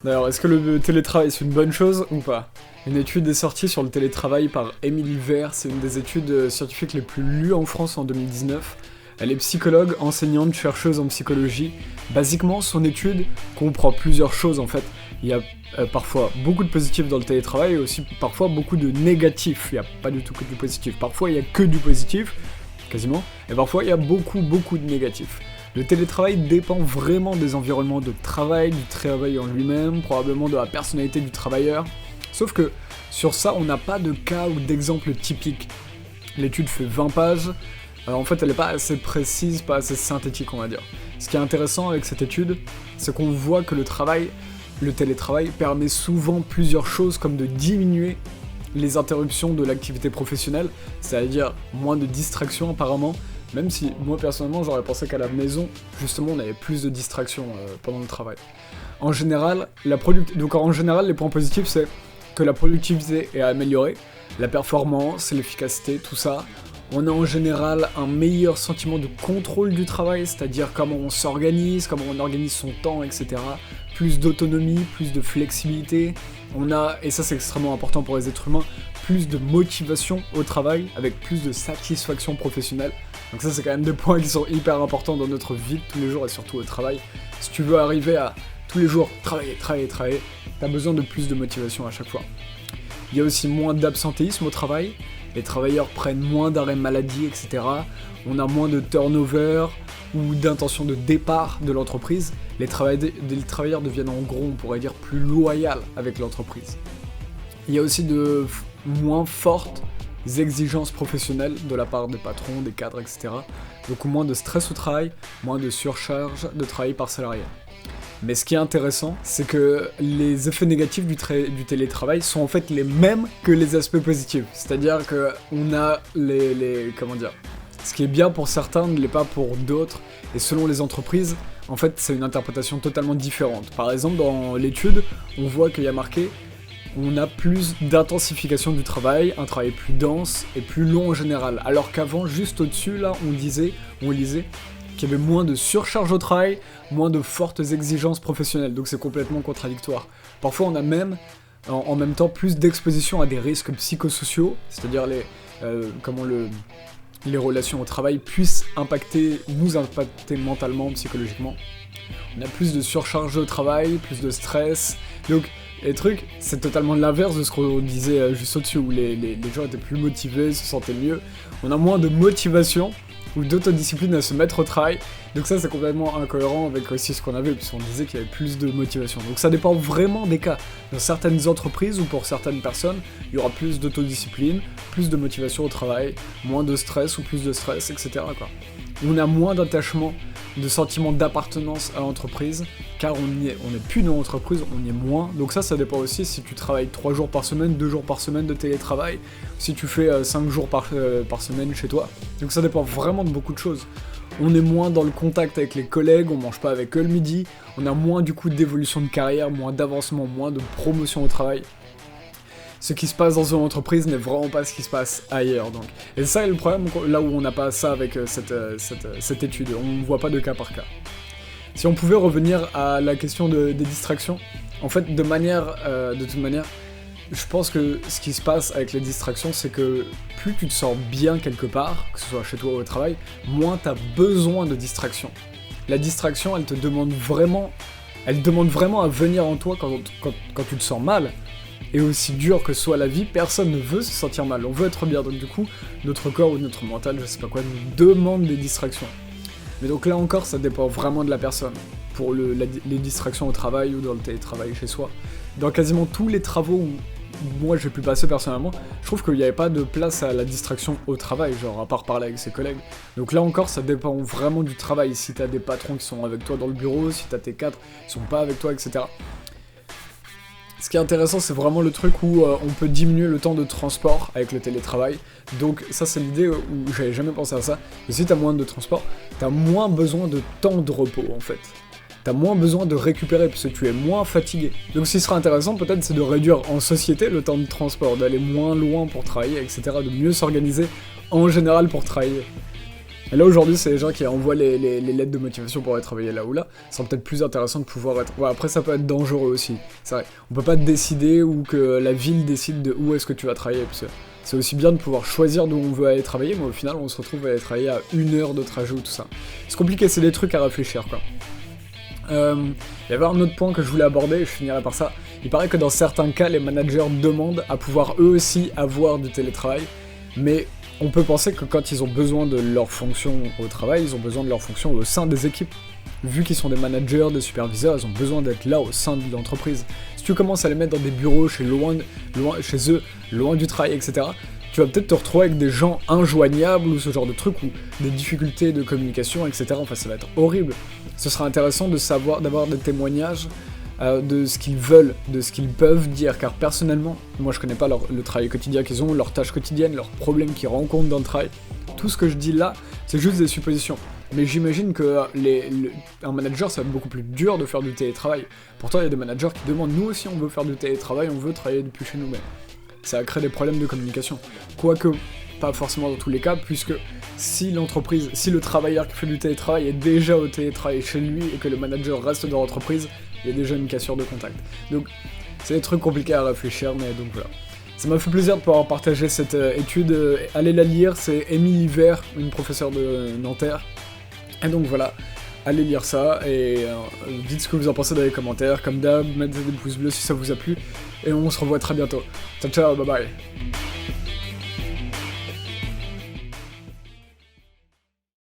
D'ailleurs, est-ce que le télétravail c'est une bonne chose ou pas? Une étude est sortie sur le télétravail par Émilie Vert, c'est une des études scientifiques les plus lues en France en 2019. Elle est psychologue, enseignante, chercheuse en psychologie. Basiquement, son étude comprend plusieurs choses en fait. Il y a parfois beaucoup de positifs dans le télétravail et aussi parfois beaucoup de négatifs. Il n'y a pas du tout que du positif. Parfois il n'y a que du positif, quasiment, et parfois il y a beaucoup de négatifs. Le télétravail dépend vraiment des environnements de travail, du travail en lui-même, probablement de la personnalité du travailleur. Sauf que sur ça, on n'a pas de cas ou d'exemple typique. L'étude fait 20 pages, en fait elle n'est pas assez précise, pas assez synthétique on va dire. Ce qui est intéressant avec cette étude, c'est qu'on voit que le télétravail permet souvent plusieurs choses comme de diminuer les interruptions de l'activité professionnelle, c'est-à-dire moins de distractions apparemment, même si moi personnellement j'aurais pensé qu'à la maison, justement on avait plus de distractions pendant le travail. En général, les points positifs c'est que la productivité est améliorée, la performance, l'efficacité, tout ça. On a en général un meilleur sentiment de contrôle du travail, c'est-à-dire comment on s'organise, comment on organise son temps, etc. Plus d'autonomie, plus de flexibilité. On a, et ça c'est extrêmement important pour les êtres humains, plus de motivation au travail, avec plus de satisfaction professionnelle. Donc ça c'est quand même des points qui sont hyper importants dans notre vie de tous les jours et surtout au travail. Si tu veux arriver à tous les jours travailler, t'as besoin de plus de motivation à chaque fois. Il y a aussi moins d'absentéisme au travail, les travailleurs prennent moins d'arrêts maladie, etc. On a moins de turnover ou d'intention de départ de l'entreprise. Les travailleurs deviennent en gros, on pourrait dire, plus loyaux avec l'entreprise. Il y a aussi de moins fortes exigences professionnelles de la part des patrons, des cadres, etc. Donc moins de stress au travail, moins de surcharge de travail par salarié. Mais ce qui est intéressant, c'est que les effets négatifs du télétravail sont en fait les mêmes que les aspects positifs. C'est-à-dire que on a ce qui est bien pour certains ne l'est pas pour d'autres, et selon les entreprises, en fait c'est une interprétation totalement différente. Par exemple, dans l'étude, on voit qu'il y a marqué on a plus d'intensification du travail, un travail plus dense et plus long en général. Alors qu'avant, juste au-dessus, là, on lisait qu'il y avait moins de surcharge au travail, moins de fortes exigences professionnelles. Donc c'est complètement contradictoire. Parfois, on a même, en même temps, plus d'exposition à des risques psychosociaux, c'est-à-dire les relations au travail puissent nous impacter mentalement, psychologiquement. On a plus de surcharge au travail, plus de stress. Donc les trucs, c'est totalement l'inverse de ce qu'on disait juste au-dessus, où les gens étaient plus motivés, se sentaient mieux. On a moins de motivation ou d'autodiscipline à se mettre au travail. Donc ça, c'est complètement incohérent avec aussi ce qu'on avait, puisqu'on disait qu'il y avait plus de motivation. Donc ça dépend vraiment des cas. Dans certaines entreprises ou pour certaines personnes, il y aura plus d'autodiscipline, plus de motivation au travail, moins de stress ou plus de stress, etc. On a moins d'attachement, de sentiment d'appartenance à l'entreprise, car on n'est plus dans l'entreprise, on y est moins. Donc ça dépend aussi si tu travailles 3 jours par semaine, 2 jours par semaine de télétravail, si tu fais 5 jours par semaine chez toi. Donc ça dépend vraiment de beaucoup de choses. On est moins dans le contact avec les collègues, on mange pas avec eux le midi, on a moins du coup d'évolution de carrière, moins d'avancement, moins de promotion au travail. Ce qui se passe dans une entreprise n'est vraiment pas ce qui se passe ailleurs. Donc. Et ça est le problème, là où on n'a pas ça avec cette étude, on ne voit pas de cas par cas. Si on pouvait revenir à la question des distractions, en fait, de toute manière, je pense que ce qui se passe avec les distractions, c'est que plus tu te sens bien quelque part, que ce soit chez toi ou au travail, moins tu as besoin de distraction. La distraction, elle demande vraiment à venir en toi quand tu te sens mal. Et aussi dur que soit la vie, personne ne veut se sentir mal, on veut être bien, donc du coup, notre corps ou notre mental, je sais pas quoi, nous demande des distractions. Mais donc là encore, ça dépend vraiment de la personne, pour les distractions au travail ou dans le télétravail chez soi. Dans quasiment tous les travaux où moi j'ai pu passer personnellement, je trouve qu'il n'y avait pas de place à la distraction au travail, genre à part parler avec ses collègues. Donc là encore, ça dépend vraiment du travail, si t'as des patrons qui sont avec toi dans le bureau, si t'as tes cadres qui sont pas avec toi, etc. Ce qui est intéressant, c'est vraiment le truc où on peut diminuer le temps de transport avec le télétravail. Donc ça, c'est l'idée où j'avais jamais pensé à ça. Et si t'as moins de transport, t'as moins besoin de temps de repos, en fait. T'as moins besoin de récupérer, parce que tu es moins fatigué. Donc ce qui sera intéressant, peut-être, c'est de réduire en société le temps de transport, d'aller moins loin pour travailler, etc., de mieux s'organiser en général pour travailler. Et là aujourd'hui c'est les gens qui envoient les lettres de motivation pour aller travailler là ou là, c'est peut-être plus intéressant de pouvoir être... Ouais, après ça peut être dangereux aussi, c'est vrai, on peut pas décider ou que la ville décide de où est-ce que tu vas travailler, parce que c'est aussi bien de pouvoir choisir d'où on veut aller travailler, mais au final on se retrouve à aller travailler à 1 heure de trajet ou tout ça. C'est compliqué, c'est des trucs à réfléchir quoi. Il y avait un autre point que je voulais aborder, et je finirai par ça. Il paraît que dans certains cas, les managers demandent à pouvoir eux aussi avoir du télétravail, mais on peut penser que quand ils ont besoin de leur fonction au travail, ils ont besoin de leur fonction au sein des équipes. Vu qu'ils sont des managers, des superviseurs, ils ont besoin d'être là au sein de l'entreprise. Si tu commences à les mettre dans des bureaux chez eux, loin du travail, etc., tu vas peut-être te retrouver avec des gens injoignables ou ce genre de trucs, ou des difficultés de communication, etc. Enfin, ça va être horrible. Ce sera intéressant de savoir, d'avoir des témoignages de ce qu'ils veulent, de ce qu'ils peuvent dire, car personnellement, moi je connais pas le travail quotidien qu'ils ont, leurs tâches quotidiennes, leurs problèmes qu'ils rencontrent dans le travail. Tout ce que je dis là, c'est juste des suppositions. Mais j'imagine que un manager, ça va être beaucoup plus dur de faire du télétravail. Pourtant, il y a des managers qui demandent, nous aussi on veut faire du télétravail, on veut travailler depuis chez nous, mais ça crée des problèmes de communication. Quoique, pas forcément dans tous les cas, puisque si l'entreprise, si le travailleur qui fait du télétravail est déjà au télétravail chez lui et que le manager reste dans l'entreprise, il y a déjà une cassure de contact. Donc, c'est des trucs compliqués à réfléchir, mais donc voilà. Ça m'a fait plaisir de pouvoir partager cette étude. Allez la lire, c'est Émilie Vert, une professeure de Nanterre. Et donc voilà, allez lire ça, et dites ce que vous en pensez dans les commentaires. Comme d'hab, mettez des pouces bleus si ça vous a plu, et on se revoit très bientôt. Ciao ciao, bye bye.